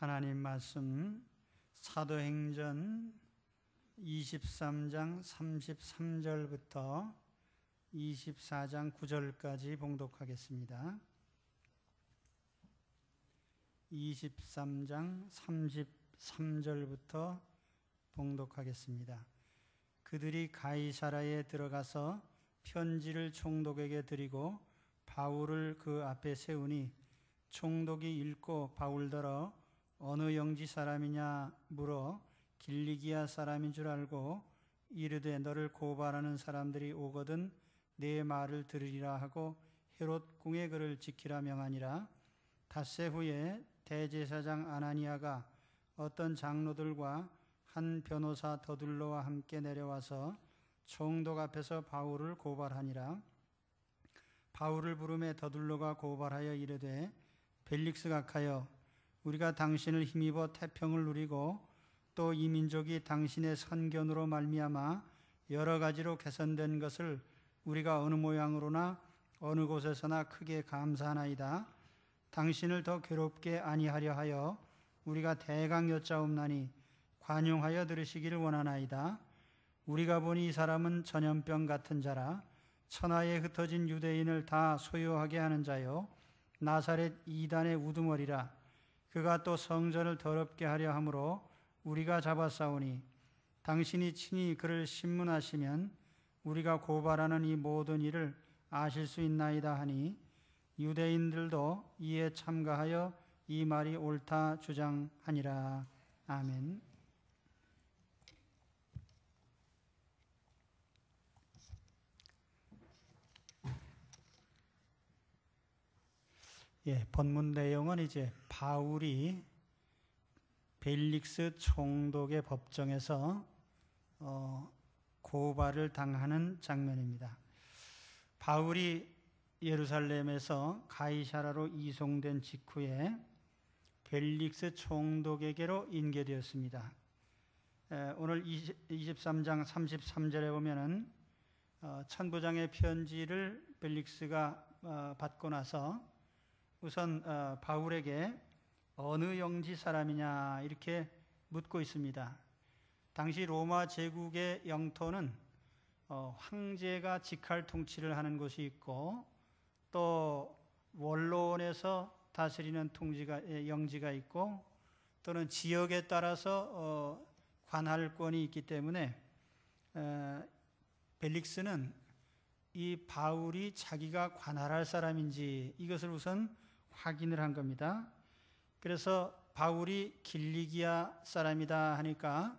하나님 말씀 사도행전 23장 33절부터 24장 9절까지 봉독하겠습니다. 23장 33절부터 봉독하겠습니다. 그들이 가이사라에 들어가서 편지를 총독에게 드리고 바울을 그 앞에 세우니 총독이 읽고 바울더러 어느 영지 사람이냐 물어 길리기아 사람인 줄 알고 이르되 너를 고발하는 사람들이 오거든 내 말을 들으리라 하고 헤롯 궁의 글을 지키라 명하니라. 닷새 후에 대제사장 아나니아가 어떤 장로들과 한 변호사 더둘로와 함께 내려와서 총독 앞에서 바울을 고발하니라. 바울을 부르매 더둘로가 고발하여 이르되 벨릭스 각하여 우리가 당신을 힘입어 태평을 누리고 또 이 민족이 당신의 선견으로 말미암아 여러 가지로 개선된 것을 우리가 어느 모양으로나 어느 곳에서나 크게 감사하나이다. 당신을 더 괴롭게 아니하려 하여 우리가 대강 여짜옵나니 관용하여 들으시기를 원하나이다. 우리가 보니 이 사람은 전염병 같은 자라 천하에 흩어진 유대인을 다 소유하게 하는 자요 나사렛 이단의 우두머리라. 그가 또 성전을 더럽게 하려 함으로 우리가 잡아싸우니 당신이 친히 그를 신문하시면 우리가 고발하는 이 모든 일을 아실 수 있나이다 하니 유대인들도 이에 참가하여 이 말이 옳다 주장하니라. 아멘. 본문 내용은 이제 바울이 벨릭스 총독의 법정에서 고발을 당하는 장면입니다. 바울이 예루살렘에서 가이사라로 이송된 직후에 벨릭스 총독에게로 인계되었습니다. 오늘 23장 33절에 보면은 천부장의 편지를 벨릭스가 받고 나서 우선 바울에게 어느 영지 사람이냐 이렇게 묻고 있습니다. 당시 로마 제국의 영토는 황제가 직할 통치를 하는 곳이 있고 또 원로원에서 다스리는 영지가 있고 또는 지역에 따라서 관할권이 있기 때문에 벨릭스는 이 바울이 자기가 관할할 사람인지 이것을 우선 확인을 한 겁니다. 그래서 바울이 길리기아 사람이다 하니까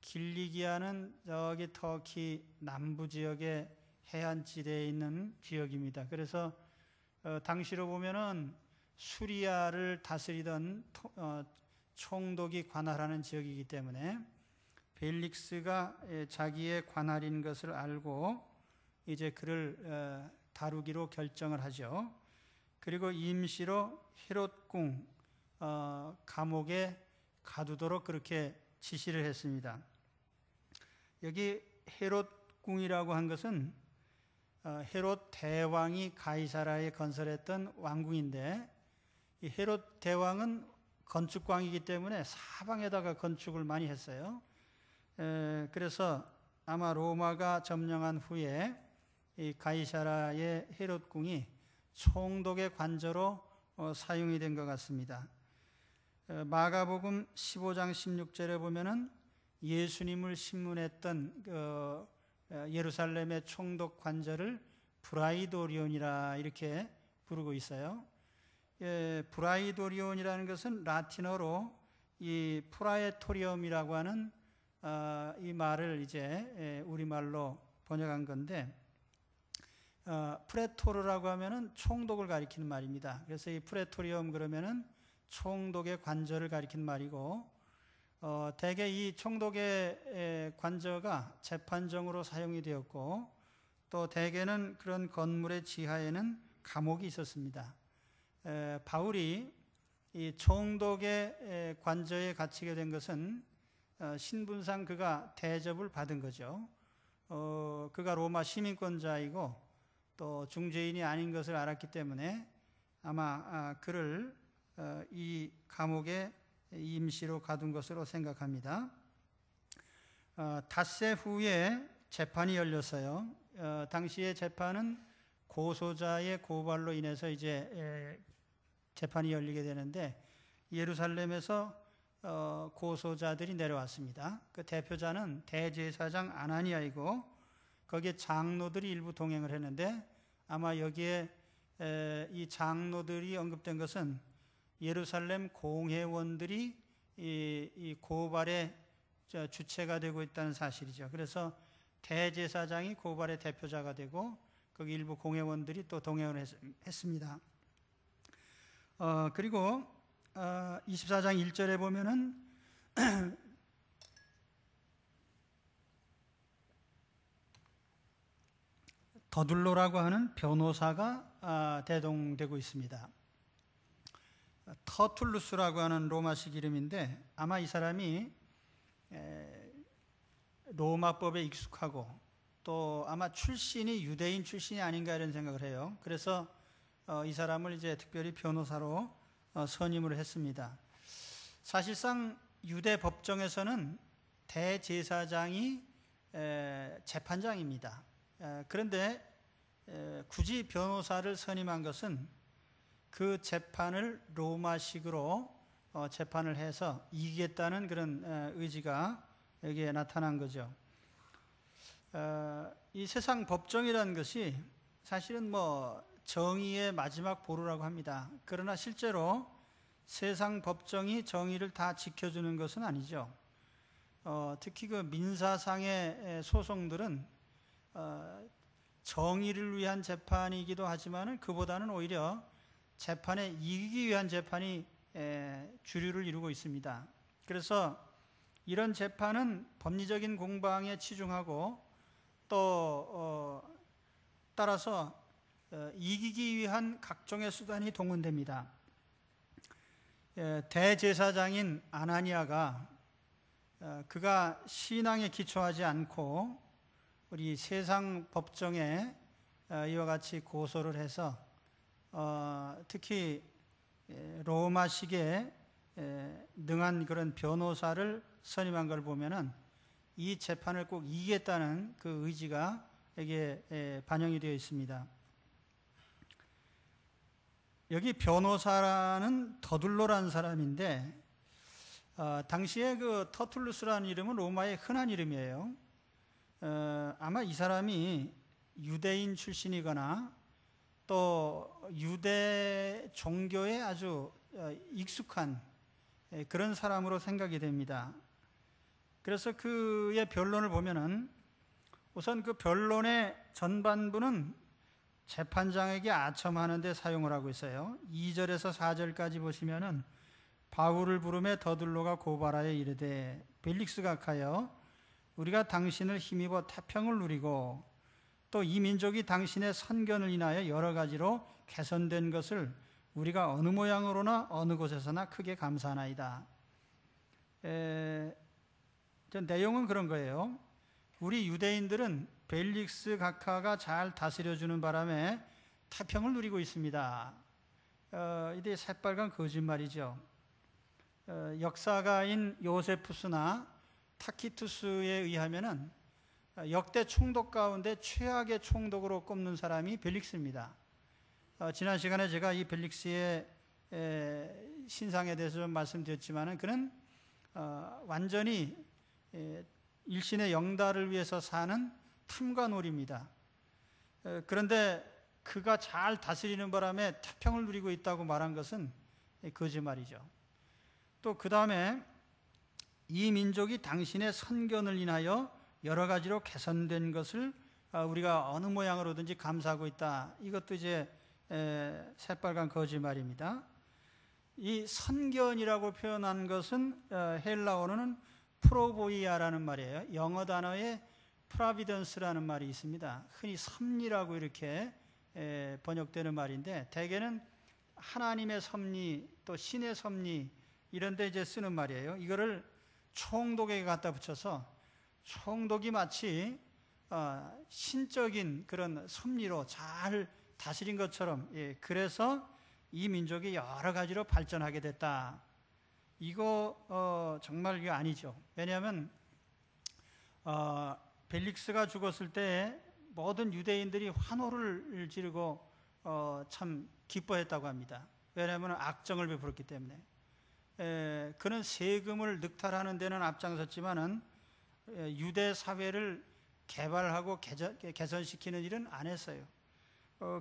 길리기아는 저기 터키 남부 지역의 해안지대에 있는 지역입니다. 그래서 당시로 보면은 수리아를 다스리던 총독이 관할하는 지역이기 때문에 벨릭스가 자기의 관할인 것을 알고 이제 그를 다루기로 결정을 하죠. 그리고 임시로 헤롯궁 감옥에 가두도록 그렇게 지시를 했습니다. 여기 헤롯궁이라고 한 것은 헤롯 대왕이 가이사라에 건설했던 왕궁인데 이 헤롯 대왕은 건축광이기 때문에 사방에다가 건축을 많이 했어요. 그래서 아마 로마가 점령한 후에 이 가이사라의 헤롯궁이 총독의 관저로 사용이 된 것 같습니다. 마가복음 15장 16절에 보면은 예수님을 신문했던 예루살렘의 총독 관저를 브라이도리온이라 이렇게 부르고 있어요. 브라이도리온이라는 것은 라틴어로 이 프라에토리엄이라고 하는 이 말을 이제 우리말로 번역한 건데 프레토르라고 하면은 총독을 가리키는 말입니다. 그래서 이 프레토리엄 그러면은 총독의 관저를 가리키는 말이고 대개 이 총독의 관저가 재판정으로 사용이 되었고 또 대개는 그런 건물의 지하에는 감옥이 있었습니다. 바울이 이 총독의 관저에 갇히게 된 것은 신분상 그가 대접을 받은 거죠. 그가 로마 시민권자이고 또 중죄인이 아닌 것을 알았기 때문에 아마 그를 이 감옥에 임시로 가둔 것으로 생각합니다. 닷새 후에 재판이 열렸어요. 당시의 재판은 고소자의 고발로 인해서 이제 재판이 열리게 되는데, 예루살렘에서 고소자들이 내려왔습니다. 그 대표자는 대제사장 아나니아이고, 거기에 장로들이 일부 동행을 했는데, 아마 여기에 이 장로들이 언급된 것은 예루살렘 공회원들이 이 고발의 주체가 되고 있다는 사실이죠. 그래서 대제사장이 고발의 대표자가 되고, 거기 일부 공회원들이 또 동행을 했습니다. 그리고 24장 1절에 보면은 더둘로라고 하는 변호사가 대동되고 있습니다. 터툴루스라고 하는 로마식 이름인데, 아마 이 사람이 로마법에 익숙하고 또 아마 출신이 유대인 출신이 아닌가 이런 생각을 해요. 그래서 이 사람을 이제 특별히 변호사로 선임을 했습니다. 사실상 유대 법정에서는 대제사장이 재판장입니다. 그런데 굳이 변호사를 선임한 것은 그 재판을 로마식으로 재판을 해서 이기겠다는 그런 의지가 여기에 나타난 거죠. 이 세상 법정이라는 것이 사실은 정의의 마지막 보루라고 합니다. 그러나 실제로 세상 법정이 정의를 다 지켜주는 것은 아니죠. 특히 그 민사상의 소송들은 정의를 위한 재판이기도 하지만은 그보다는 오히려 재판에 이기기 위한 재판이 주류를 이루고 있습니다. 그래서 이런 재판은 법리적인 공방에 치중하고 또 따라서 이기기 위한 각종의 수단이 동원됩니다. 대제사장인 아나니아가 그가 신앙에 기초하지 않고 우리 세상 법정에 이와 같이 고소를 해서 특히 로마식에 능한 그런 변호사를 선임한 걸 보면은 이 재판을 꼭 이기겠다는 그 의지가 여기에 반영이 되어 있습니다. 여기 변호사라는 더둘로라는 사람인데, 당시에 그 터툴루스라는 이름은 로마의 흔한 이름이에요. 아마 이 사람이 유대인 출신이거나 또 유대 종교에 아주 익숙한 그런 사람으로 생각이 됩니다. 그래서 그의 변론을 보면은 우선 그 변론의 전반부는 재판장에게 아첨하는 데 사용을 하고 있어요. 2절에서 4절까지 보시면은 바울을 부르매 더둘로가 고발하여 이르되 벨릭스 각하여 우리가 당신을 힘입어 태평을 누리고 또 이 민족이 당신의 선견을 인하여 여러 가지로 개선된 것을 우리가 어느 모양으로나 어느 곳에서나 크게 감사하나이다. 내용은 그런 거예요. 우리 유대인들은 벨릭스 각하가 잘 다스려주는 바람에 태평을 누리고 있습니다. 이게 새빨간 거짓말이죠. 역사가인 요세푸스나 타키투스에 의하면은 역대 총독 가운데 최악의 총독으로 꼽는 사람이 벨릭스입니다. 지난 시간에 제가 이 벨릭스의 신상에 대해서 좀 말씀드렸지만은 그는 완전히 일신의 영달을 위해서 사는 탐관오리입니다. 그런데 그가 잘 다스리는 바람에 태평을 누리고 있다고 말한 것은 거짓말이죠. 또 그 다음에 이 민족이 당신의 선견을 인하여 여러 가지로 개선된 것을 우리가 어느 모양으로든지 감사하고 있다. 이것도 이제 새빨간 거짓말입니다. 이 선견이라고 표현한 것은 헬라어로는 프로보이아라는 말이에요. 영어 단어에 프라비던스라는 말이 있습니다. 흔히 섭리라고 이렇게 번역되는 말인데, 대개는 하나님의 섭리 또 신의 섭리 이런 데 이제 쓰는 말이에요. 이거를 총독에게 갖다 붙여서 총독이 마치 신적인 그런 섭리로 잘 다스린 것처럼, 그래서 이 민족이 여러 가지로 발전하게 됐다. 이거 정말 이게 아니죠. 왜냐하면 벨릭스가 죽었을 때 모든 유대인들이 환호를 지르고 참 기뻐했다고 합니다. 왜냐하면 악정을 베풀었기 때문에. 그는 세금을 늑탈하는 데는 앞장섰지만은 유대 사회를 개발하고 개선시키는 일은 안 했어요.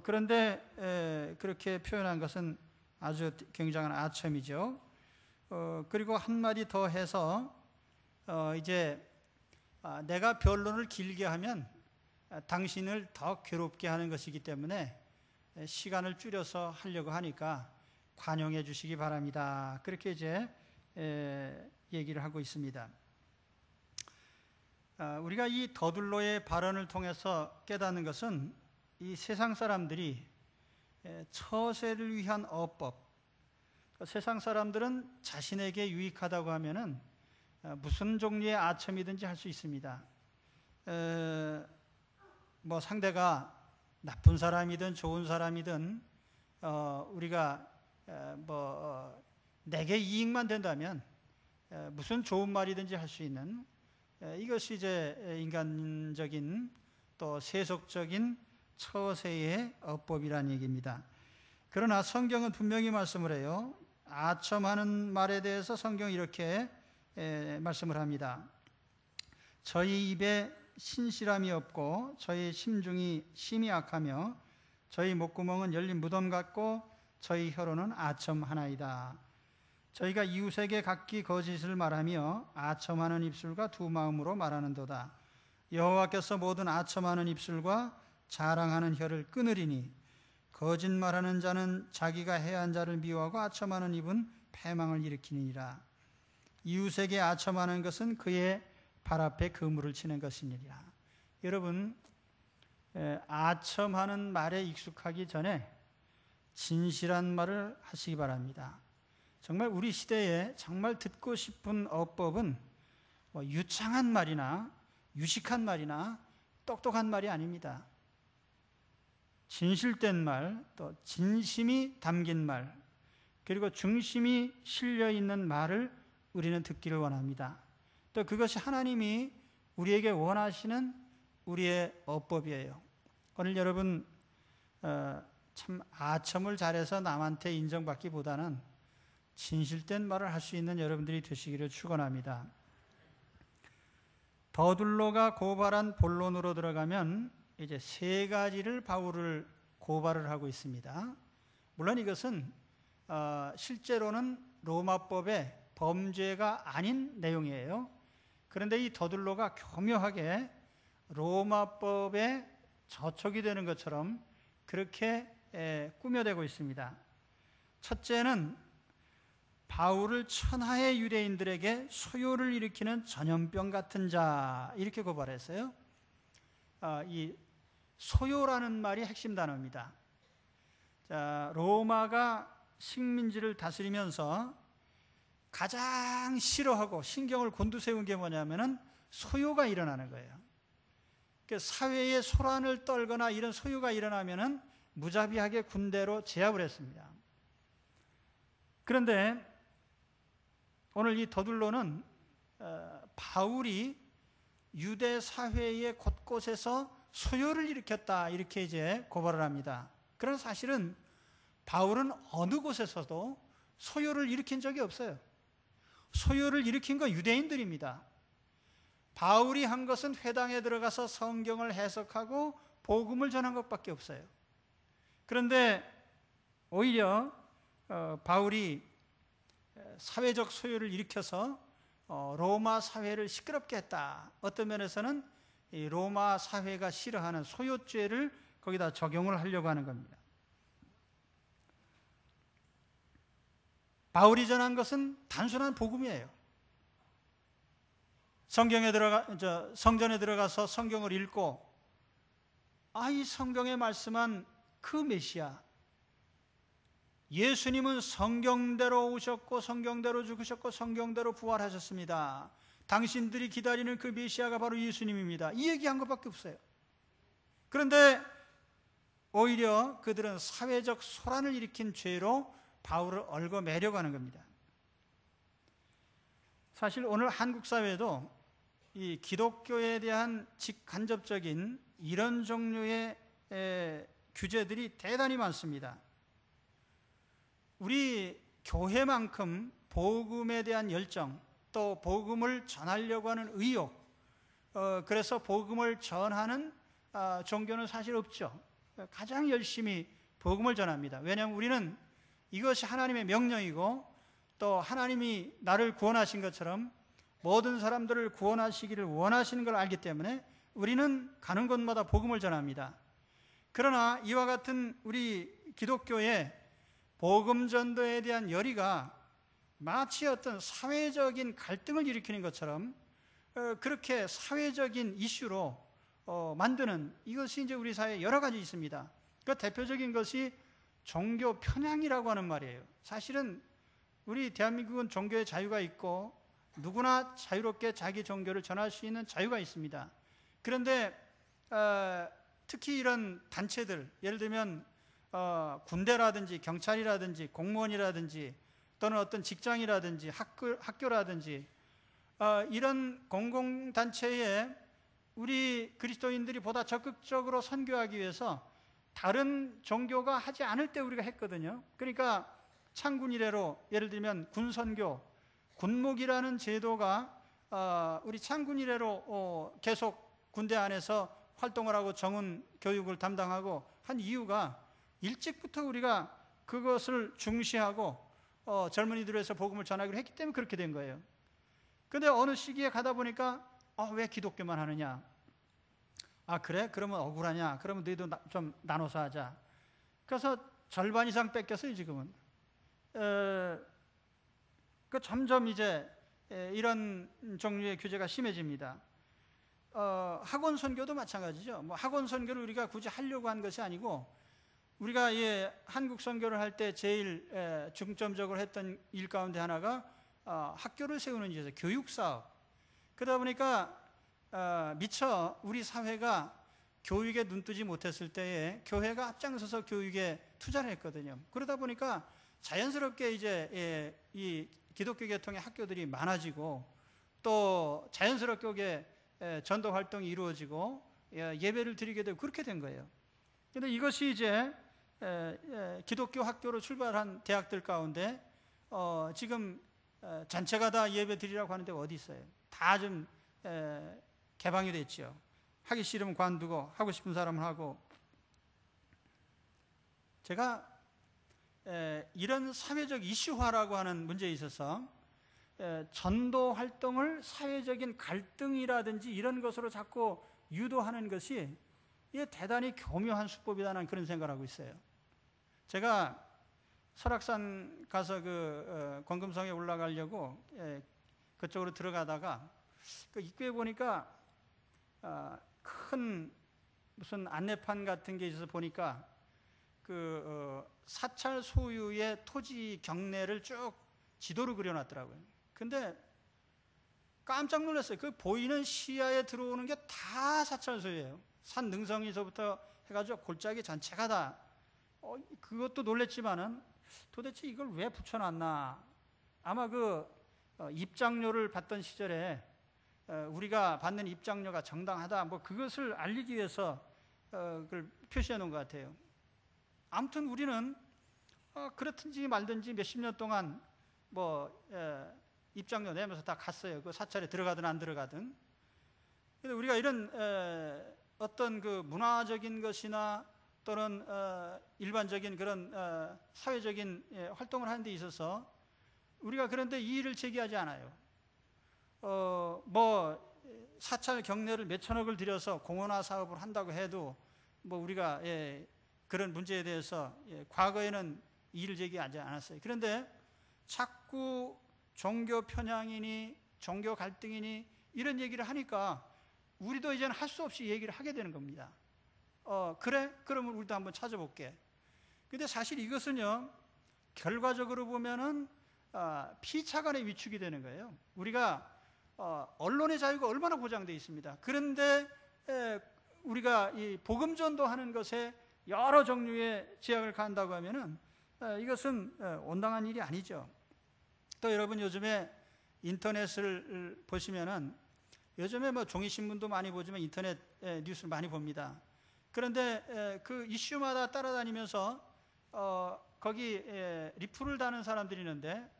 그런데 그렇게 표현한 것은 아주 굉장한 아첨이죠. 그리고 한마디 더 해서 이제 내가 변론을 길게 하면 당신을 더 괴롭게 하는 것이기 때문에 시간을 줄여서 하려고 하니까 관용해 주시기 바랍니다. 그렇게 이제 얘기를 하고 있습니다. 우리가 이 더둘로의 발언을 통해서 깨닫는 것은 이 세상 사람들이 처세를 위한 어법, 세상 사람들은 자신에게 유익하다고 하면은 무슨 종류의 아첨이든지 할 수 있습니다. 뭐 상대가 나쁜 사람이든 좋은 사람이든 우리가 내게 이익만 된다면 무슨 좋은 말이든지 할 수 있는 이것이 이제 인간적인 또 세속적인 처세의 어법이라는 얘기입니다. 그러나 성경은 분명히 말씀을 해요. 아첨하는 말에 대해서 성경은 이렇게 말씀을 합니다. 저희 입에 신실함이 없고 저희 심중이 심히 악하며 저희 목구멍은 열린 무덤 같고 저희 혀로는 아첨하나이다. 저희가 이웃에게 각기 거짓을 말하며 아첨하는 입술과 두 마음으로 말하는도다. 여호와께서 모든 아첨하는 입술과 자랑하는 혀를 끊으리니 거짓말하는 자는 자기가 해한 자를 미워하고 아첨하는 입은 패망을 일으키니라. 이웃에게 아첨하는 것은 그의 발 앞에 그물을 치는 것이니라. 여러분, 아첨하는 말에 익숙하기 전에 진실한 말을 하시기 바랍니다. 정말 우리 시대에 정말 듣고 싶은 어법은 유창한 말이나 유식한 말이나 똑똑한 말이 아닙니다. 진실된 말, 또 진심이 담긴 말, 그리고 중심이 실려 있는 말을 우리는 듣기를 원합니다. 또 그것이 하나님이 우리에게 원하시는 우리의 어법이에요. 오늘 여러분 참 아첨을 잘해서 남한테 인정받기보다는 진실된 말을 할 수 있는 여러분들이 되시기를 축원합니다. 더둘로가 고발한 본론으로 들어가면 이제 세 가지를 바울을 고발을 하고 있습니다. 물론 이것은 실제로는 로마법의 범죄가 아닌 내용이에요. 그런데 이 더둘로가 교묘하게 로마법에 저촉이 되는 것처럼 그렇게 꾸며대고 있습니다. 첫째는 바울을 천하의 유대인들에게 소요를 일으키는 전염병 같은 자, 이렇게 고발했어요. 이 소요라는 말이 핵심 단어입니다. 자, 로마가 식민지를 다스리면서 가장 싫어하고 신경을 곤두세운 게 뭐냐면은 소요가 일어나는 거예요. 사회에 소란을 떨거나 이런 소요가 일어나면은 무자비하게 군대로 제압을 했습니다. 그런데 오늘 이 더둘로는 바울이 유대 사회의 곳곳에서 소요를 일으켰다, 이렇게 이제 고발을 합니다. 그러나 사실은 바울은 어느 곳에서도 소요를 일으킨 적이 없어요. 소요를 일으킨 건 유대인들입니다. 바울이 한 것은 회당에 들어가서 성경을 해석하고 복음을 전한 것밖에 없어요. 그런데 오히려 바울이 사회적 소요를 일으켜서 로마 사회를 시끄럽게 했다. 어떤 면에서는 이 로마 사회가 싫어하는 소요죄를 거기다 적용을 하려고 하는 겁니다. 바울이 전한 것은 단순한 복음이에요. 성전에 들어가서 성경을 읽고 이 성경에 말씀한 그 메시아, 예수님은 성경대로 오셨고 성경대로 죽으셨고 성경대로 부활하셨습니다. 당신들이 기다리는 그 메시아가 바로 예수님입니다. 이 얘기한 것밖에 없어요. 그런데 오히려 그들은 사회적 소란을 일으킨 죄로 바울을 얽어매려고 하는 겁니다. 사실 오늘 한국 사회도 이 기독교에 대한 직간접적인 이런 종류의 규제들이 대단히 많습니다. 우리 교회만큼 복음에 대한 열정, 또 복음을 전하려고 하는 의욕, 그래서 복음을 전하는 종교는 사실 없죠. 가장 열심히 복음을 전합니다. 왜냐하면 우리는 이것이 하나님의 명령이고, 또 하나님이 나를 구원하신 것처럼 모든 사람들을 구원하시기를 원하시는 걸 알기 때문에 우리는 가는 곳마다 복음을 전합니다. 그러나 이와 같은 우리 기독교의 복음 전도에 대한 열의가 마치 어떤 사회적인 갈등을 일으키는 것처럼 그렇게 사회적인 이슈로 만드는, 이것이 이제 우리 사회에 여러 가지 있습니다. 그 대표적인 것이 종교 편향이라고 하는 말이에요. 사실은 우리 대한민국은 종교의 자유가 있고 누구나 자유롭게 자기 종교를 전할 수 있는 자유가 있습니다. 그런데 특히 이런 단체들, 예를 들면 군대라든지 경찰이라든지 공무원이라든지 또는 어떤 직장이라든지 학교라든지 이런 공공단체에 우리 그리스도인들이 보다 적극적으로 선교하기 위해서 다른 종교가 하지 않을 때 우리가 했거든요. 그러니까 창군 이래로 예를 들면 군선교, 군목이라는 제도가 우리 창군 이래로 계속 군대 안에서 활동을 하고 정훈 교육을 담당하고 한 이유가 일찍부터 우리가 그것을 중시하고 젊은이들에서 복음을 전하기로 했기 때문에 그렇게 된 거예요. 그런데 어느 시기에 가다 보니까 왜 기독교만 하느냐? 그래? 그러면 억울하냐? 그러면 너희도 좀 나눠서 하자. 그래서 절반 이상 뺏겼어요, 지금은. 점점 이제 이런 종류의 규제가 심해집니다. 학원 선교도 마찬가지죠. 학원 선교를 우리가 굳이 하려고 한 것이 아니고, 우리가 한국 선교를 할 때 제일 중점적으로 했던 일 가운데 하나가 학교를 세우는 일이죠. 교육 사업. 그러다 보니까 미처 우리 사회가 교육에 눈뜨지 못했을 때에 교회가 앞장서서 교육에 투자를 했거든요. 그러다 보니까 자연스럽게 이제 이 기독교 계통의 학교들이 많아지고, 또 자연스럽게 전도 활동이 이루어지고 예배를 드리게 되고 그렇게 된 거예요. 그런데 이것이 이제 기독교 학교로 출발한 대학들 가운데 지금 전체가 다 예배 드리라고 하는 데가 어디 있어요? 다 좀 개방이 됐죠. 하기 싫으면 관두고 하고 싶은 사람은 하고. 제가 이런 사회적 이슈화라고 하는 문제에 있어서 전도 활동을 사회적인 갈등이라든지 이런 것으로 자꾸 유도하는 것이 이게 대단히 교묘한 수법이다는 그런 생각을 하고 있어요. 제가 설악산 가서 권금성에 올라가려고 그쪽으로 들어가다가 그 입구에 보니까 큰 무슨 안내판 같은 게 있어서 보니까 사찰 소유의 토지 경내를 쭉 지도로 그려놨더라고요. 근데 깜짝 놀랐어요. 그 보이는 시야에 들어오는 게 다 사찰 소유예요. 산 능성에서부터 해가지고 골짜기 전체가 다. 그것도 놀랬지만은 도대체 이걸 왜 붙여놨나. 아마 입장료를 받던 시절에 우리가 받는 입장료가 정당하다, 그것을 알리기 위해서 그걸 표시해 놓은 것 같아요. 아무튼 우리는 그렇든지 말든지 몇십 년 동안 입장료 내면서 다 갔어요. 그 사찰에 들어가든 안 들어가든. 근데 우리가 이런 어떤 문화적인 것이나 또는 일반적인 그런 사회적인 활동을 하는 데 있어서 우리가 그런데 이의를 제기하지 않아요. 사찰 경내를 몇천억을 들여서 공원화 사업을 한다고 해도 우리가 그런 문제에 대해서 과거에는 이의를 제기하지 않았어요. 그런데 자꾸 종교 편향이니 종교 갈등이니 이런 얘기를 하니까 우리도 이제는 할 수 없이 얘기를 하게 되는 겁니다. 그래? 그러면 우리도 한번 찾아볼게. 근데 사실 이것은요, 결과적으로 보면은 피차간의 위축이 되는 거예요. 우리가 언론의 자유가 얼마나 보장되어 있습니다. 그런데 우리가 이 복음 전도하는 것에 여러 종류의 제약을 가한다고 하면은 이것은 온당한 일이 아니죠. 또 여러분, 요즘에 인터넷을 보시면은 요즘에 뭐 종이신문도 많이 보지만 인터넷 뉴스를 많이 봅니다. 그런데 그 이슈마다 따라다니면서 거기 리플을 다는 사람들이 있는데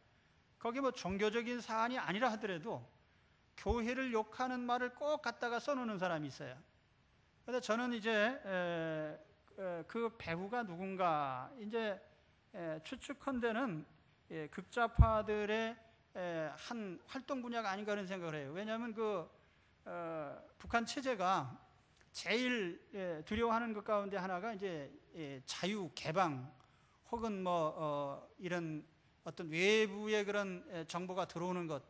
거기 뭐 종교적인 사안이 아니라 하더라도 교회를 욕하는 말을 꼭 갖다가 써놓는 사람이 있어요. 그래서 저는 이제 그 배우가 누군가 이제 추측컨대는 극좌파들의 한 활동 분야가 아닌가 하는 생각을 해요. 왜냐하면 북한 체제가 제일 두려워하는 것 가운데 하나가 이제 자유, 개방 혹은 이런 어떤 외부의 그런 정보가 들어오는 것.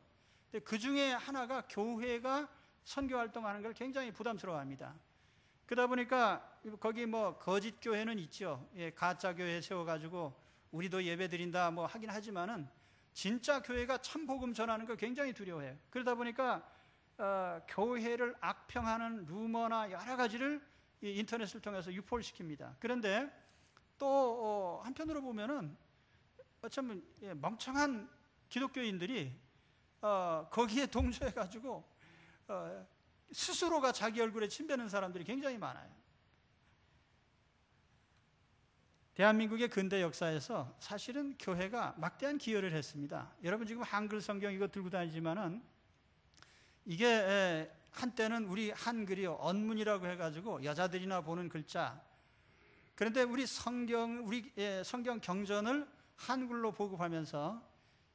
그 중에 하나가 교회가 선교 활동하는 걸 굉장히 부담스러워합니다. 그러다 보니까 거기 거짓 교회는 있죠. 가짜 교회 세워가지고 우리도 예배 드린다 하긴 하지만은 진짜 교회가 참 복음 전하는 걸 굉장히 두려워해요. 그러다 보니까 교회를 악평하는 루머나 여러 가지를 인터넷을 통해서 유포를 시킵니다. 그런데 또 한편으로 보면은 어쩌면 멍청한 기독교인들이 거기에 동조해가지고 스스로가 자기 얼굴에 침뱉는 사람들이 굉장히 많아요. 대한민국의 근대 역사에서 사실은 교회가 막대한 기여를 했습니다. 여러분 지금 한글 성경 이거 들고 다니지만은 이게 한때는 우리 한글이요 언문이라고 해가지고 여자들이나 보는 글자. 그런데 우리 성경 경전을 한글로 보급하면서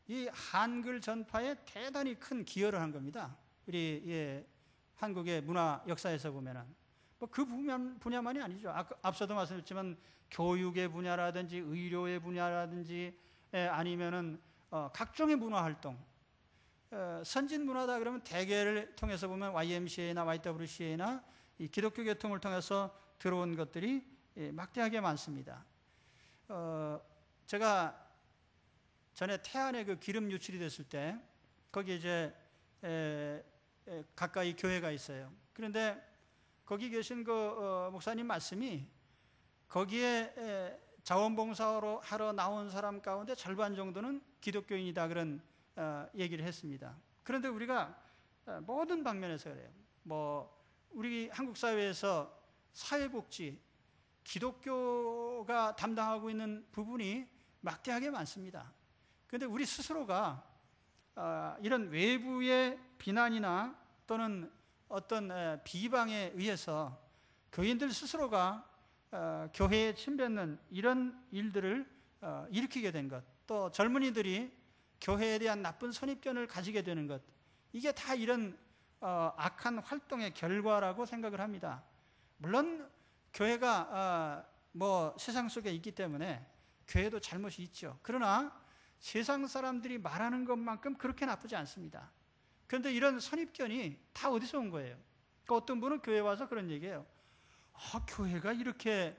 이 한글 전파에 대단히 큰 기여를 한 겁니다. 우리 한국의 문화 역사에서 보면은 그 분야만이 아니죠. 앞서도 말씀드렸지만 교육의 분야라든지 의료의 분야라든지 아니면은 각종의 문화 활동. 선진 문화다 그러면 대개를 통해서 보면 YMCA나 YWCA나 이 기독교 계통을 통해서 들어온 것들이 막대하게 많습니다. 제가 전에 태안에 그 기름 유출이 됐을 때 거기 이제 가까이 교회가 있어요. 그런데 거기 계신 그 목사님 말씀이 거기에 자원봉사로 하러 나온 사람 가운데 절반 정도는 기독교인이다 그런 얘기를 했습니다. 그런데 우리가 모든 방면에서 그래요. 우리 한국 사회에서 사회복지, 기독교가 담당하고 있는 부분이 막대하게 많습니다. 그런데 우리 스스로가 이런 외부의 비난이나 또는 어떤 비방에 의해서 교인들 스스로가 교회에 침뱉는 이런 일들을 일으키게 된 것, 또 젊은이들이 교회에 대한 나쁜 선입견을 가지게 되는 것, 이게 다 이런 악한 활동의 결과라고 생각을 합니다. 물론 교회가 세상 속에 있기 때문에 교회도 잘못이 있죠. 그러나 세상 사람들이 말하는 것만큼 그렇게 나쁘지 않습니다. 그런데 이런 선입견이 다 어디서 온 거예요? 그러니까 어떤 분은 교회 와서 그런 얘기예요. 교회가 이렇게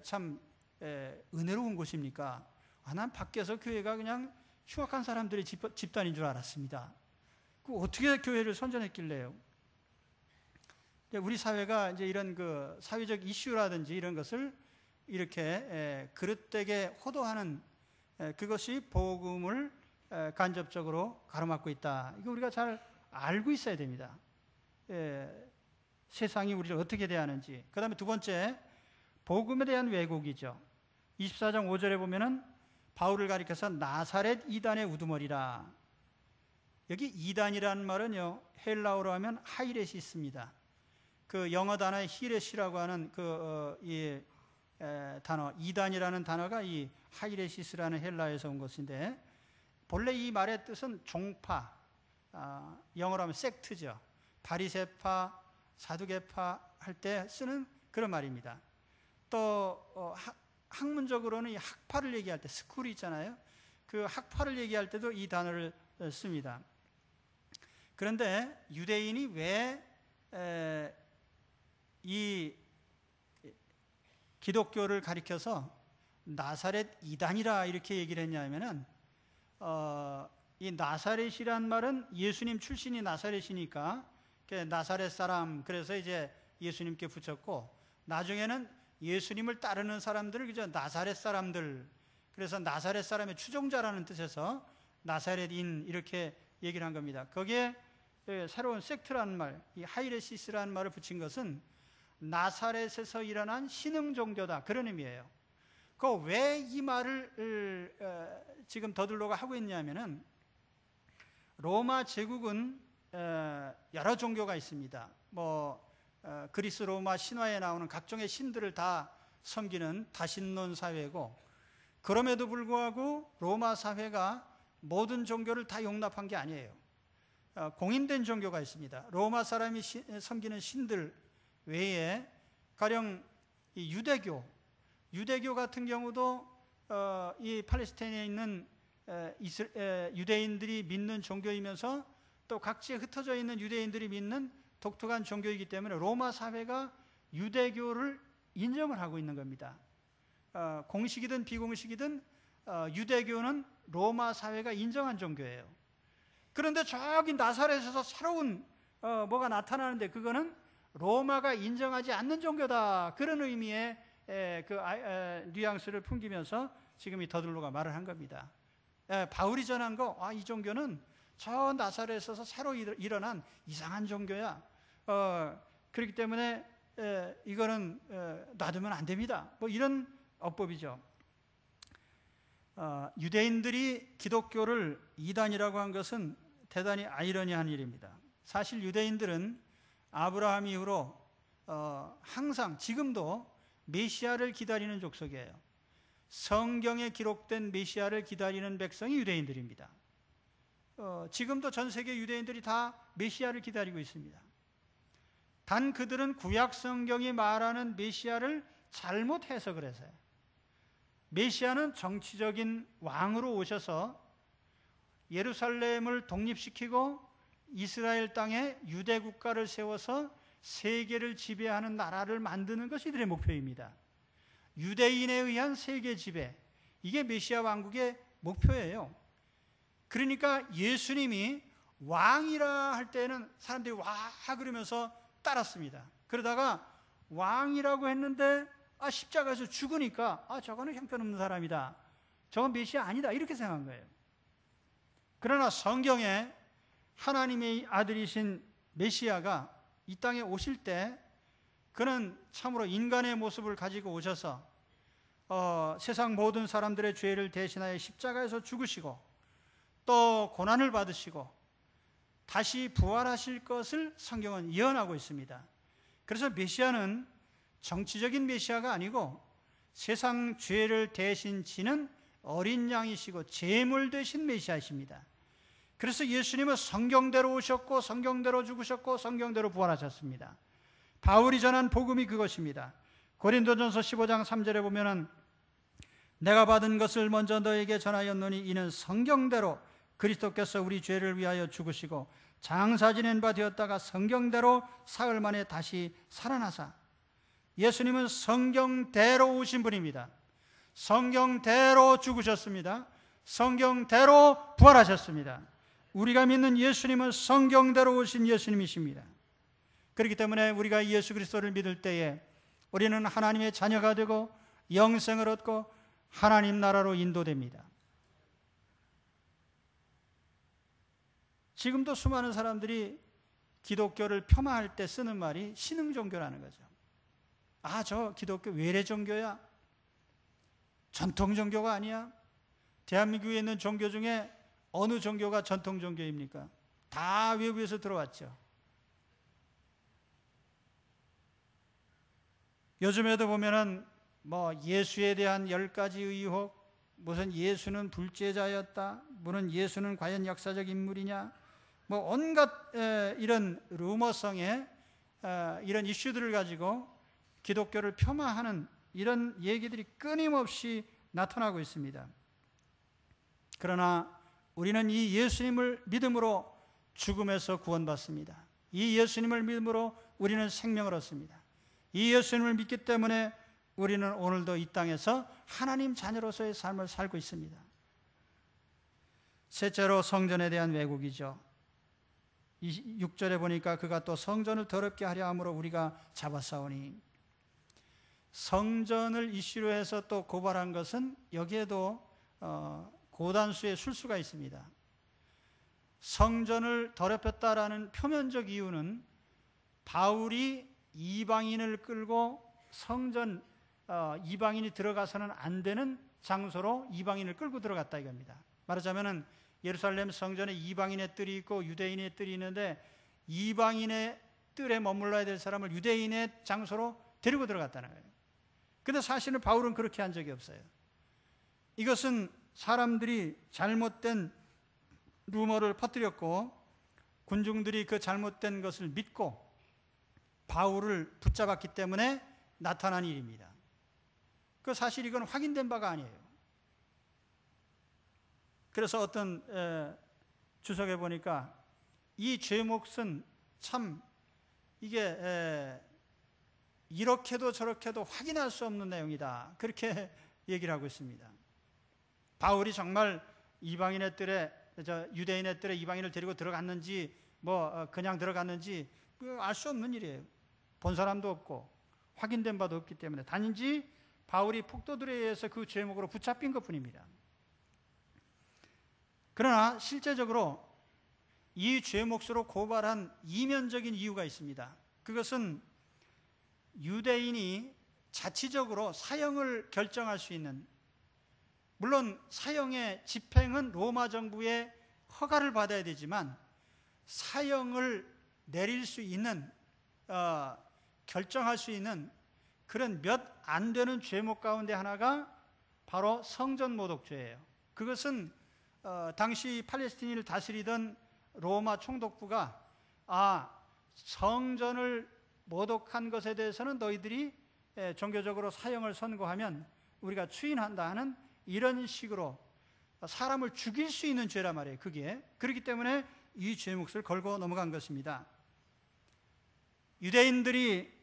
참 은혜로운 곳입니까? 난 밖에서 교회가 그냥 흉악한 사람들의 집단인 줄 알았습니다. 어떻게 교회를 선전했길래요? 우리 사회가 이제 이런 그 사회적 이슈라든지 이런 것을 이렇게 그릇되게 호도하는 그것이 복음을 간접적으로 가로막고 있다. 이거 우리가 잘 알고 있어야 됩니다. 세상이 우리를 어떻게 대하는지. 그 다음에 두 번째, 복음에 대한 왜곡이죠. 24장 5절에 보면은 바울을 가리켜서 나사렛 이단의 우두머리라. 여기 이단이라는 말은요, 헬라어로 하면 하이렛이 있습니다. 그 영어 단어의 히렛이라고 하는 단어, 이단이라는 단어가 이 하이레시스라는 헬라에서 온 것인데, 본래 이 말의 뜻은 종파, 영어로 하면 섹트죠. 바리새파, 사두개파 할 때 쓰는 그런 말입니다. 또 학문적으로는 이 학파를 얘기할 때 스쿨이 있잖아요. 그 학파를 얘기할 때도 이 단어를 씁니다. 그런데 유대인이 왜 이 기독교를 가리켜서 나사렛 이단이라 이렇게 얘기를 했냐면은 이 나사렛이란 말은 예수님 출신이 나사렛이니까 나사렛 사람, 그래서 이제 예수님께 붙였고, 나중에는 예수님을 따르는 사람들을 그저 나사렛 사람들, 그래서 나사렛 사람의 추종자라는 뜻에서 나사렛인 이렇게 얘기를 한 겁니다. 거기에 새로운 섹트라는 말, 이 하이레시스라는 말을 붙인 것은 나사렛에서 일어난 신흥 종교다, 그런 의미예요. 왜 이 말을 지금 더들로가 하고 있냐면은 로마 제국은 여러 종교가 있습니다. 그리스 로마 신화에 나오는 각종의 신들을 다 섬기는 다신론 사회고, 그럼에도 불구하고 로마 사회가 모든 종교를 다 용납한 게 아니에요. 공인된 종교가 있습니다. 로마 사람이 섬기는 신들 외에 가령 이 유대교 같은 경우도 이 팔레스타인에 있는 유대인들이 믿는 종교이면서 또 각지에 흩어져 있는 유대인들이 믿는 독특한 종교이기 때문에 로마 사회가 유대교를 인정을 하고 있는 겁니다. 공식이든 비공식이든 유대교는 로마 사회가 인정한 종교예요. 그런데 저기 나사렛에서 새로운 뭐가 나타나는데 그거는 로마가 인정하지 않는 종교다, 그런 의미의 뉘앙스를 풍기면서 지금 이 더들로가 말을 한 겁니다. 바울이 전한 이 종교는 저 나사렛에서 새로 일어난 이상한 종교야. 그렇기 때문에 이거는 놔두면 안 됩니다. 이런 어법이죠. 유대인들이 기독교를 이단이라고 한 것은 대단히 아이러니한 일입니다. 사실 유대인들은 아브라함 이후로 항상 지금도 메시아를 기다리는 족속이에요. 성경에 기록된 메시아를 기다리는 백성이 유대인들입니다. 지금도 전 세계 유대인들이 다 메시아를 기다리고 있습니다. 단 그들은 구약 성경이 말하는 메시아를 잘못 해석을 해서요. 메시아는 정치적인 왕으로 오셔서 예루살렘을 독립시키고 이스라엘 땅에 유대 국가를 세워서 세계를 지배하는 나라를 만드는 것이 이들의 목표입니다. 유대인에 의한 세계 지배, 이게 메시아 왕국의 목표예요. 그러니까 예수님이 왕이라 할 때는 사람들이 와 그러면서 따랐습니다. 그러다가 왕이라고 했는데 십자가에서 죽으니까 저거는 형편없는 사람이다, 저건 메시아 아니다, 이렇게 생각한 거예요. 그러나 성경에 하나님의 아들이신 메시아가 이 땅에 오실 때 그는 참으로 인간의 모습을 가지고 오셔서 세상 모든 사람들의 죄를 대신하여 십자가에서 죽으시고 또 고난을 받으시고 다시 부활하실 것을 성경은 예언하고 있습니다. 그래서 메시아는 정치적인 메시아가 아니고 세상 죄를 대신 지는 어린 양이시고 제물 되신 메시아이십니다. 그래서 예수님은 성경대로 오셨고 성경대로 죽으셨고 성경대로 부활하셨습니다. 바울이 전한 복음이 그것입니다. 고린도전서 15장 3절에 보면은 내가 받은 것을 먼저 너에게 전하였노니 이는 성경대로 그리스도께서 우리 죄를 위하여 죽으시고 장사 지낸 바 되었다가 성경대로 사흘 만에 다시 살아나사. 예수님은 성경대로 오신 분입니다. 성경대로 죽으셨습니다. 성경대로 부활하셨습니다. 우리가 믿는 예수님은 성경대로 오신 예수님이십니다. 그렇기 때문에 우리가 예수 그리스도를 믿을 때에 우리는 하나님의 자녀가 되고 영생을 얻고 하나님 나라로 인도됩니다. 지금도 수많은 사람들이 기독교를 폄하할 때 쓰는 말이 신흥종교라는 거죠. 저 기독교 외래 종교야, 전통 종교가 아니야. 대한민국에 있는 종교 중에 어느 종교가 전통 종교입니까? 다 외부에서 들어왔죠. 요즘에도 보면은 예수에 대한 10가지 의혹, 무슨 예수는 불제자였다, 무슨 예수는 과연 역사적 인물이냐, 온갖 이런 루머성의 이런 이슈들을 가지고 기독교를 폄하하는 이런 얘기들이 끊임없이 나타나고 있습니다. 그러나 우리는 이 예수님을 믿음으로 죽음에서 구원받습니다. 이 예수님을 믿음으로 우리는 생명을 얻습니다. 이 예수님을 믿기 때문에 우리는 오늘도 이 땅에서 하나님 자녀로서의 삶을 살고 있습니다. 셋째로 성전에 대한 왜곡이죠. 6절에 보니까 그가 또 성전을 더럽게 하려 함으로 우리가 잡아싸우니, 성전을 이슈로 해서 또 고발한 것은 여기에도 고단수의 술수가 있습니다. 성전을 더럽혔다라는 표면적 이유는 바울이 이방인을 끌고 성전, 이방인이 들어가서는 안 되는 장소로 이방인을 끌고 들어갔다 이겁니다. 말하자면은 예루살렘 성전에 이방인의 뜰이 있고 유대인의 뜰이 있는데 이방인의 뜰에 머물러야 될 사람을 유대인의 장소로 데리고 들어갔다는 거예요. 근데 사실은 바울은 그렇게 한 적이 없어요. 이것은 사람들이 잘못된 루머를 퍼뜨렸고 군중들이 그 잘못된 것을 믿고 바울을 붙잡았기 때문에 나타난 일입니다. 그 사실 이건 확인된 바가 아니에요. 그래서 어떤 주석에 보니까 이 죄목은 참 이게 이렇게도 저렇게도 확인할 수 없는 내용이다. 그렇게 얘기를 하고 있습니다. 바울이 정말 이방인의 뜰에, 유대인의 뜰에 이방인을 데리고 들어갔는지 그냥 들어갔는지 알 수 없는 일이에요. 본 사람도 없고 확인된 바도 없기 때문에 단지 바울이 폭도들에 의해서 그 죄목으로 붙잡힌 것뿐입니다. 그러나 실제적으로 이 죄목으로 고발한 이면적인 이유가 있습니다. 그것은 유대인이 자치적으로 사형을 결정할 수 있는, 물론 사형의 집행은 로마 정부의 허가를 받아야 되지만 사형을 내릴 수 있는, 결정할 수 있는 그런 몇 안 되는 죄목 가운데 하나가 바로 성전 모독죄예요. 그것은 당시 팔레스틴을 다스리던 로마 총독부가 성전을 모독한 것에 대해서는 너희들이 종교적으로 사형을 선고하면 우리가 추인한다 하는 이런 식으로 사람을 죽일 수 있는 죄란 말이에요. 그게 그렇기 때문에 이 죄목을 걸고 넘어간 것입니다. 유대인들이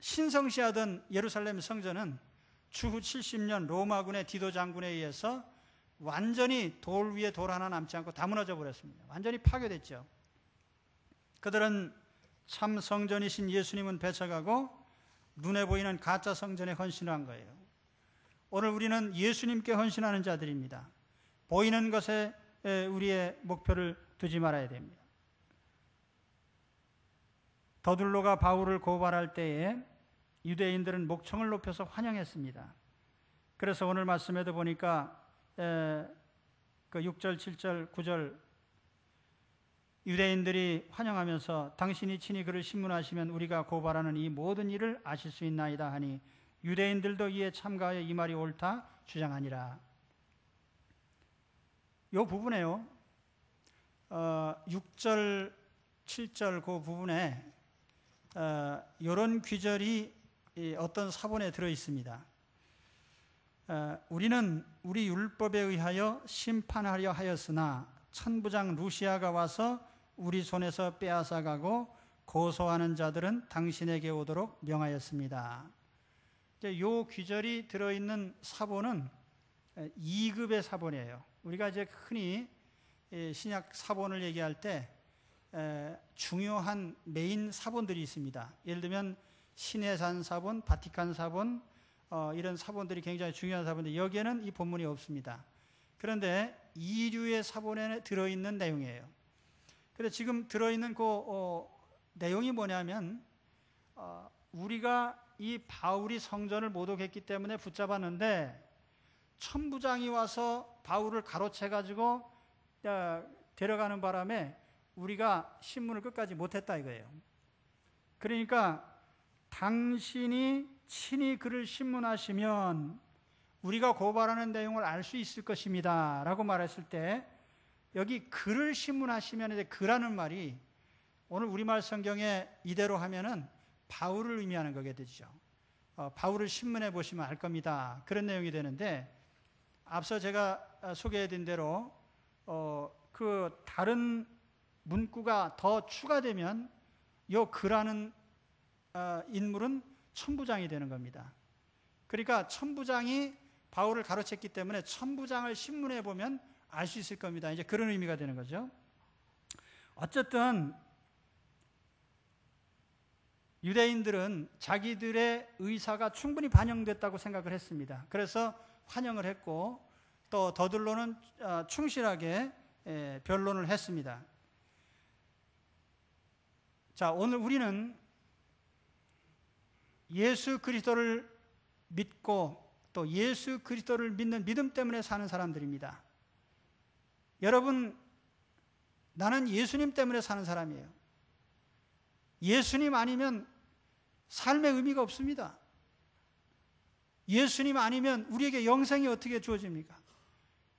신성시하던 예루살렘 성전은 추후 70년 로마군의 디도 장군에 의해서 완전히 돌 위에 돌 하나 남지 않고 다 무너져 버렸습니다. 완전히 파괴됐죠. 그들은 참 성전이신 예수님은 배척하고 눈에 보이는 가짜 성전에 헌신한 거예요. 오늘 우리는 예수님께 헌신하는 자들입니다. 보이는 것에 우리의 목표를 두지 말아야 됩니다. 더둘로가 바울을 고발할 때에 유대인들은 목청을 높여서 환영했습니다. 그래서 오늘 말씀에도 보니까 그 6절, 7절, 9절 유대인들이 환영하면서 당신이 친히 그를 신문하시면 우리가 고발하는 이 모든 일을 아실 수 있나이다 하니 유대인들도 이에 참가하여 이 말이 옳다 주장하니라. 이 부분에요, 6절, 7절 그 부분에 이런 귀절이 어떤 사본에 들어 있습니다. 우리는 우리 율법에 의하여 심판하려 하였으나 천부장 루시아가 와서 우리 손에서 빼앗아가고 고소하는 자들은 당신에게 오도록 명하였습니다. 이 귀절이 들어있는 사본은 2급의 사본이에요. 우리가 이제 흔히 신약 사본을 얘기할 때 중요한 메인 사본들이 있습니다. 예를 들면 신해산 사본, 바티칸 사본, 이런 사본들이 굉장히 중요한 사본인데 여기에는 이 본문이 없습니다. 그런데 이류의 사본에 들어있는 내용이에요. 그런데 지금 들어있는 그 내용이 뭐냐면 우리가 이 바울이 성전을 모독했기 때문에 붙잡았는데 천부장이 와서 바울을 가로채가지고 데려가는 바람에 우리가 신문을 끝까지 못했다 이거예요. 그러니까 당신이 친히 그를 신문하시면 우리가 고발하는 내용을 알 수 있을 것입니다 라고 말했을 때 여기 글을 신문하시면 이제 그라는 말이 오늘 우리말 성경에 이대로 하면은 바울을 의미하는 거게 되죠. 바울을 신문해 보시면 알 겁니다. 그런 내용이 되는데 앞서 제가 소개해드린 대로 그 다른 문구가 더 추가되면 요 그라는 인물은 천부장이 되는 겁니다. 그러니까 천부장이 바울을 가로챘기 때문에 천부장을 신문해 보면 알 수 있을 겁니다. 이제 그런 의미가 되는 거죠. 어쨌든 유대인들은 자기들의 의사가 충분히 반영됐다고 생각을 했습니다. 그래서 환영을 했고 또 더둘로는 충실하게 변론을 했습니다. 자, 오늘 우리는 예수 그리스도를 믿고 또 예수 그리스도를 믿는 믿음 때문에 사는 사람들입니다. 여러분, 나는 예수님 때문에 사는 사람이에요. 예수님 아니면 삶의 의미가 없습니다. 예수님 아니면 우리에게 영생이 어떻게 주어집니까?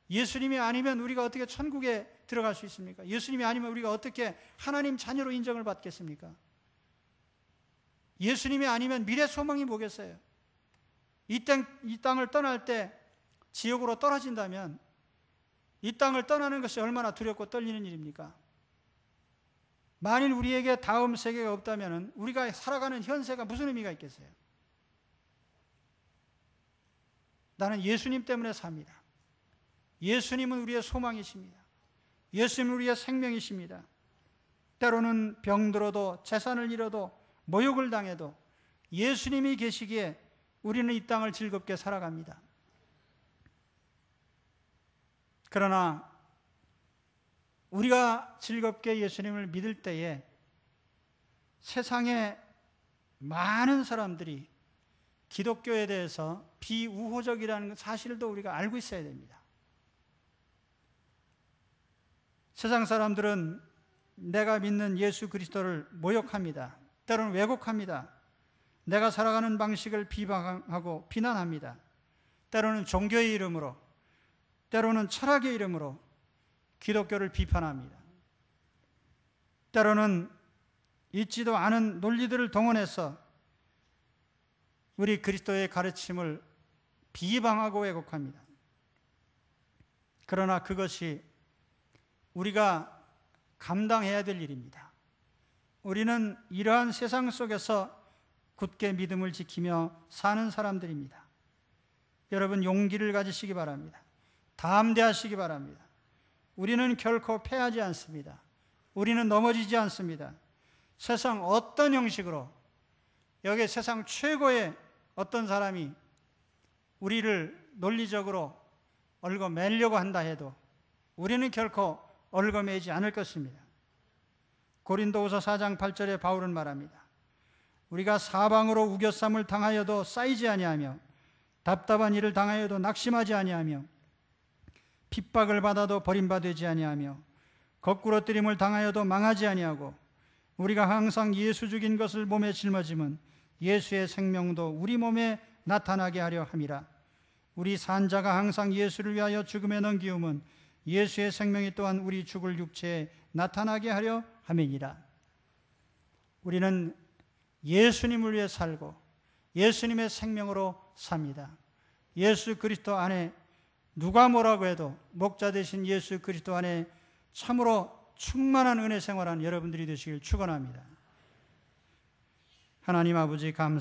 예수님이 아니면 우리가 어떻게 천국에 들어갈 수 있습니까? 예수님이 아니면 우리가 어떻게 하나님 자녀로 인정을 받겠습니까? 예수님이 아니면 미래 소망이 뭐겠어요? 이 땅을 떠날 때 지옥으로 떨어진다면 이 땅을 떠나는 것이 얼마나 두렵고 떨리는 일입니까? 만일 우리에게 다음 세계가 없다면 우리가 살아가는 현세가 무슨 의미가 있겠어요? 나는 예수님 때문에 삽니다. 예수님은 우리의 소망이십니다. 예수님은 우리의 생명이십니다. 때로는 병들어도 재산을 잃어도 모욕을 당해도 예수님이 계시기에 우리는 이 땅을 즐겁게 살아갑니다. 그러나 우리가 즐겁게 예수님을 믿을 때에 세상에 많은 사람들이 기독교에 대해서 비우호적이라는 사실도 우리가 알고 있어야 됩니다. 세상 사람들은 내가 믿는 예수 그리스도를 모욕합니다. 때로는 왜곡합니다. 내가 살아가는 방식을 비방하고 비난합니다. 때로는 종교의 이름으로, 때로는 철학의 이름으로 기독교를 비판합니다. 때로는 있지도 않은 논리들을 동원해서 우리 그리스도의 가르침을 비방하고 왜곡합니다. 그러나 그것이 우리가 감당해야 될 일입니다. 우리는 이러한 세상 속에서 굳게 믿음을 지키며 사는 사람들입니다. 여러분, 용기를 가지시기 바랍니다. 담대하시기 바랍니다. 우리는 결코 패하지 않습니다. 우리는 넘어지지 않습니다. 세상 어떤 형식으로, 여기 세상 최고의 어떤 사람이 우리를 논리적으로 얽어매려고 한다 해도 우리는 결코 얽어매지 않을 것입니다. 고린도후서 4장 8절에 바울은 말합니다. 우리가 사방으로 우겨쌈을 당하여도 쌓이지 아니하며 답답한 일을 당하여도 낙심하지 아니하며 핍박을 받아도 버림받지 아니하며 거꾸로 뜨림을 당하여도 망하지 아니하고 우리가 항상 예수 죽인 것을 몸에 짊어짐은 예수의 생명도 우리 몸에 나타나게 하려 함이라. 우리 산자가 항상 예수를 위하여 죽음에 넘기움은 예수의 생명이 또한 우리 죽을 육체에 나타나게 하려 함이니라. 우리는 예수님을 위해 살고 예수님의 생명으로 삽니다. 예수 그리스도 안에 누가 뭐라고 해도 목자 되신 예수 그리스도 안에 참으로 충만한 은혜 생활하는 여러분들이 되시길 축원합니다. 하나님 아버지 감사합니다.